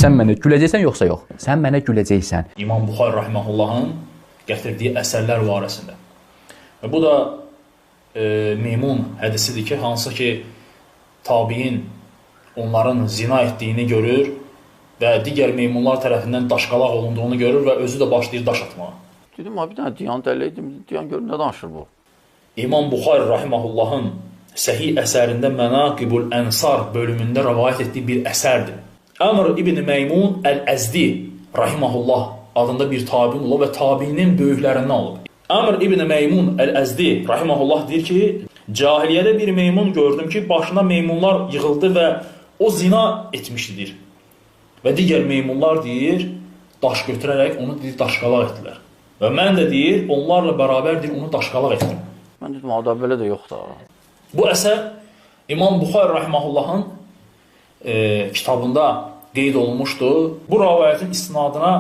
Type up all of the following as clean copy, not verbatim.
sən mənə güləcəksən yoxsa yox? Sən mənə güləcəksən. İmam Buxari rahimehullahın gətirdiyi əsərlər barəsində. Və bu da Meymun hədisidir ki, hansı ki tabiin onların zina etdiyini görür və digər meymunlar tərəfindən daşqalaq olunduğunu görür və özü də başlayır daş atmağa. Dedim, bir dənə diyan dəliydim, diyan görür, nə danışır bu? İmam Buxari rahimehullahın Səhih əsərində Mənaqibul Ənsar bölümündə rəvayət etdiyi bir əsərdir. Əmr ibn Meymun Əl-Əzdi rahimehullah adında bir tabiin olub və tabiinin böyüklərindən olub. Əmr ibn Meymun Əl-Əzdi rahimehullah deyir ki, cahiliyyədə bir meymun gördüm ki, başına meymunlar yığıldı və o zina etmişdir. Və digər meymunlar deyir, daş götürərək onu deyir, daşqalaq etdilər. Və mən də deyir, onlarla bərabər deyir, onu daşqalaq etdim. Mən dedim, ada belə də yoxdur. Bu əsər İmam Buxari rahimehullahın kitabında qeyd olunmuşdur. Bu rəvayətin isnadına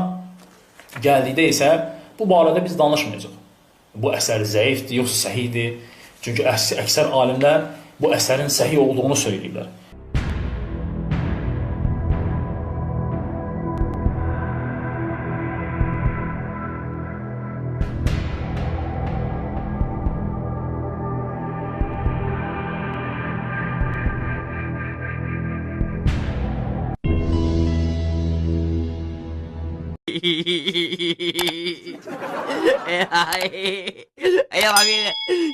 gəldikdə isə bu barədə biz danışmayacaq. Bu əsər zəifdir, yoxsa səhihdir. Çünki əksər alimlər bu əsərin səhih olduğunu söyləyirlər. Ay,